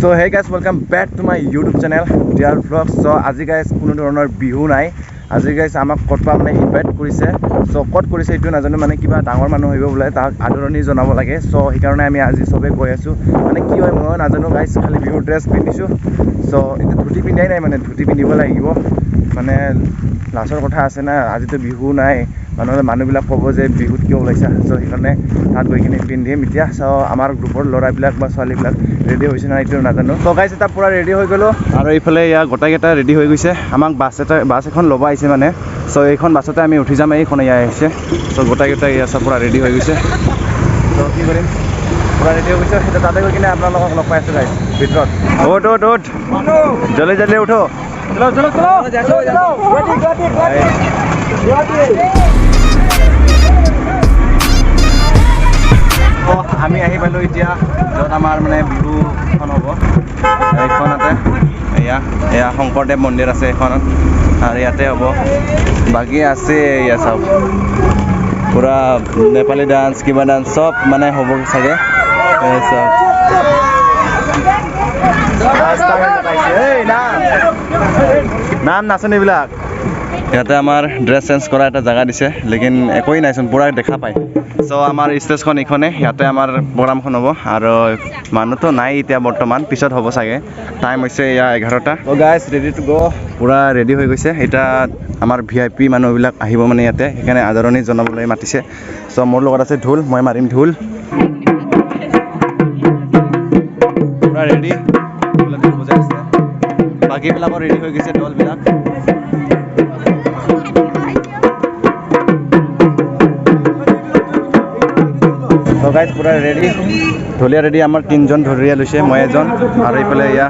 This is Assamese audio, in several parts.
So hey guys, welcome back to my YouTube channel Dear Vlogs. So আজি guys কোনো ধৰণৰ বিহু নাই। আজি guys আমাক কতপা মানে ইনভাইট কৰিছে। So কত কৰিছে এটো নাজানো, মানে কিবা ডাঙৰ মানুহ হইব বুলে তাক আদৰণি জনাব লাগে। So এই কাৰণে আমি আজি সবে গৈ আছো। মানে কি হয় মই নাজানো guys, খালি বিহু ড্ৰেছ পিন্ধিছো। So এটো ধুতি পিন্ধাই নাই, মানে ধুতি পিন্ধিব লাগিব। মানে লাছৰ কথা আছে না, আজি তো বিহু নাই। মানুহবিলাক ক'ব যে বিহুত কিয় ওলাইছা। So সেইকাৰণে তাত গৈ কিনে পিন্ধিম এতিয়া। So আমাৰ গ্ৰুপৰ ল'ৰাবিলাক বা ছোৱালীবিলাক ৰেডি হৈছে না এইটো নাজানো। So guys এটা পুৰা ৰেডি হৈ গলো আৰু এইফালে ইয়া গোটাইকেইটা ৰেডি হৈ গৈছে। আমাক বাছ এখন ল'ব আহিছে মানে। So এইখন বাছতে আমি উঠি যাম, এইখন ইয়া আহিছে। So গোটাইকেইটা ইয়া সব পুৰা ৰেডি হৈ গৈছে। So কি কৰিম, পুৰা ৰেডি হৈ গৈছে। সেইটো তাতে গৈ কিনে আপোনালোকক লগ পাই আছো গাইছ ভিতৰত। ওঠ জলদি জলদি উঠো। চলো আমি আহি পালো এতিয়া য'ত আমাৰ মানে বিহুখন হ'ব। এইখনতে এয়া শংকৰদেৱ মন্দিৰ আছে এইখনত, আৰু ইয়াতে হ'ব। বাকী আছে এয়া চব পুৰা নেপালী ডান্স কিবা ডান্স চব মানে হ'ব চাগে। নাম নাচনীবিলাক ইয়াতে আমাৰ ড্ৰেছ চেঞ্জ কৰা এটা জায়গা দিছে, লেকিন একোই নাইচোন, পুৰা দেখা পায়। চ' আমাৰ ষ্টেজখন এইখনে, ইয়াতে আমাৰ প্ৰগ্ৰামখন হ'ব। আৰু মানুহতো নাই এতিয়া বৰ্তমান, পিছত হ'ব চাগে। টাইম হৈছে এয়া 11টা। ত' গাইজ ৰেডি টু গ', পুৰা ৰেডি হৈ গৈছে। এতিয়া আমাৰ VIP মানুহবিলাক আহিব মানে ইয়াতে, সেইকাৰণে আদৰণি জনাবলৈ মাতিছে। চ' মোৰ লগত আছে ঢোল, মই মাৰিম ঢোল। পুৰা ৰেডি, ঢোল বজাই আছে। বাকীবিলাকো ৰেডি হৈ গৈছে, ঢোলবিলাক। So guys পুৰা ৰেডি, ঢুলীয়া ৰেডি। আমাৰ 3জন ঢুলীয়া লৈছে, মই এজন, আৰু এইফালে এয়া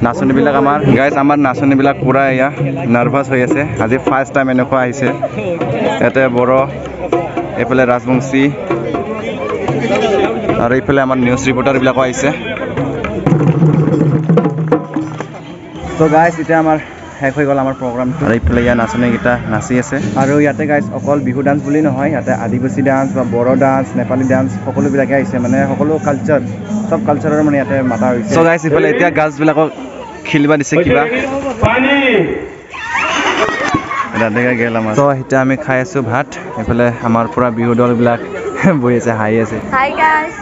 নাচনীবিলাক আমাৰ। গাইজ আমাৰ নাচনীবিলাক পুৰা এয়া নাৰ্ভাছ হৈ আছে। আজি ফাৰ্ষ্ট টাইম এনেকুৱা আহিছে। ইয়াতে বড়ো, এইফালে ৰাজবংশী, আৰু এইফালে আমাৰ নিউজ ৰিপৰ্টাৰবিলাকো আহিছে। তো গাইজ এতিয়া আমাৰ শেষ হৈ গ'ল আমাৰ প্ৰগ্ৰামটো। আৰু এইফালে ইয়াৰ নাচনীকেইটা নাচি আছে। আৰু ইয়াতে গাইজ অকল বিহু ডান্স বুলি নহয়, ইয়াতে আদিবাসী ডান্স বা বড়ো ডান্স, নেপালী ডান্স সকলোবিলাকে আহিছে। মানে সকলো কালচাৰ, চব কালচাৰৰ মানে ইয়াতে মাতা হৈছে। চ' গাইজ এইফালে এতিয়া গাৰ্লছবিলাকক খেলিব দিছে কিবা। গেল আমাৰ। চ' এতিয়া আমি খাই আছোঁ ভাত। এইফালে আমাৰ পুৰা বিহু দলবিলাক বহি আছে, হাঁহি আছে। হাই গাইজ,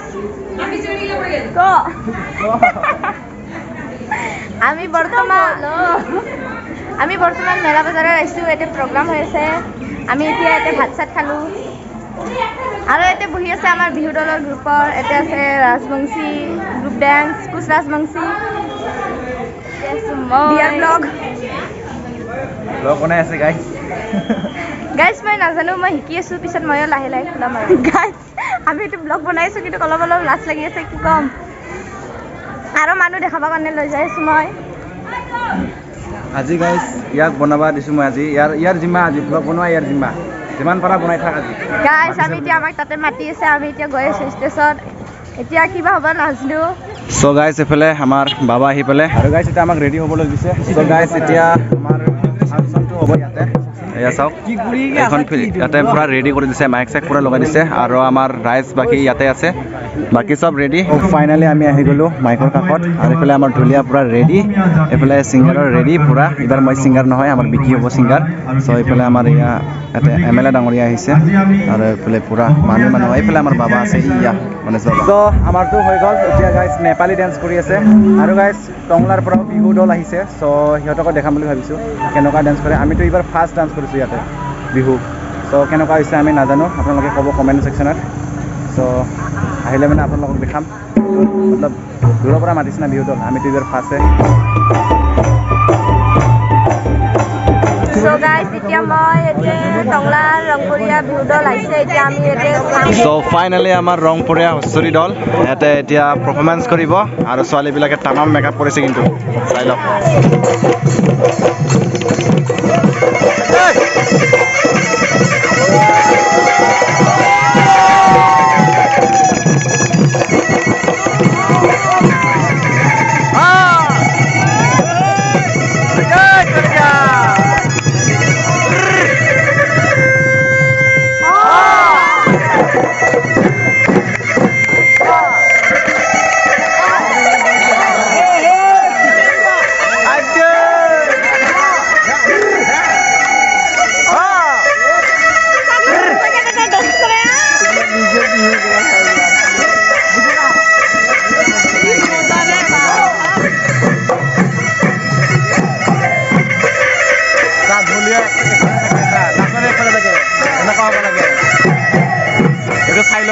আমি বৰ্তমান মেলা বজাৰত আহিছোঁ। ইয়াতে প্ৰগ্ৰাম হৈ আছে। আমি এতিয়া ইয়াতে ভাত চাত খালোঁ, আৰু ইয়াতে বহি আছে আমাৰ বিহু দলৰ গ্ৰুপৰ। ইয়াতে আছে ৰাজবংশী গ্ৰুপ ডেন্স, কুচ ৰাজবংশী, বিয়াৰ ব্লগ বনাই আছে গাইজ। গাইজ মই নাজানো, মই শিকি আছোঁ, পিছত ময়ো লাহে লাহে খোলাম আৰু। গাইজ আমি এইটো ব্লগ বনাইছোঁ, কিন্তু অলপ লাজ লাগি আছে, কি ক'ম। আৰু মানুহ দেখাবৰ কাৰণে লৈ যাই আছোঁ মই আজি গাইজ। ইয়াক বনাব দিছোঁ মই আজি। ইয়াৰ জিম্মা, আজি ব্লগ বনোৱা ইয়াৰ জিম্মা। যিমান পাৰা বনাই থাক আজি। গাইজ আমি এতিয়া, আমাক তাতে মাতি আছে, আমি এতিয়া গৈ আছোঁ ষ্টেজত। এতিয়া কিবা হ'ব নাজানো। চ' গাইজ এইফালে আমাৰ বাবা আহি পেলাই, আৰু গাইজ এতিয়া আমাক ৰেডি হ'বলৈ দিছে। চ' গাইজ এতিয়া আমাৰ ফাংচনটো হ'ব ইয়াতে। এয়া চাওক, এখন ইয়াতে পুৰা ৰেডি কৰি দিছে, মাইক চাইক পুৰা লগাই দিছে, আৰু আমাৰ ৰাইজ বাকী ইয়াতে আছে, বাকী চব ৰেডি। ফাইনেলি আমি আহি গ'লোঁ মাইকৰ কাষত। আৰু এইফালে আমাৰ ঢুলীয়া পুৰা ৰেডি, এইফালে ছিংগাৰৰ ৰেডি পুৰা। এইবাৰ মই ছিংগাৰ নহয়, আমাৰ বিকি হ'ব ছিংগাৰ। চ' এইফালে আমাৰ ইয়াতে MLA ডাঙৰীয়া আহিছে, আৰু এইফালে পুৰা মানুহ। এইফালে আমাৰ বাবা আছে, মানে চ' আমাৰতো হৈ গ'ল। এতিয়া গাইজ নেপালী ডান্স কৰি আছে, আৰু গাইজ টংলাৰ পৰা বিহু দল আহিছে। চ' সিহঁতকো দেখাম বুলি ভাবিছোঁ কেনেকুৱা ডান্স কৰে। আমিতো এইবাৰ ফাৰ্ষ্ট ডান্স কৰিছোঁ ইয়াতে বিহু। চ' কেনেকুৱা হৈছে আমি নাজানো, আপোনালোকে ক'ব কমেণ্ট ছেকশ্যনত। চ' আহিলে মানে আপোনালোকক দেখাম। মতলব দূৰৰ পৰা মাতিছে না বিহু দল, আমিতো এইবাৰ ফাৰ্ষ্টে। So guys, এতিয়া মই টংলাৰ ৰংপুৰীয়া বিহু দল আহিছে। এতিয়া আমি ইয়াতে চ' ফাইনেলি আমাৰ ৰংপুৰীয়া হুঁচৰি দল ইয়াতে এতিয়া পাৰফৰ্মেঞ্চ কৰিব, আৰু ছোৱালীবিলাকে তামাম মেকআপ কৰিছে, কিন্তু চাই লওক।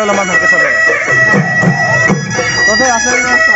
অলপমান ভালকৈ চলে তহঁতৰ আছে ৰাস্তা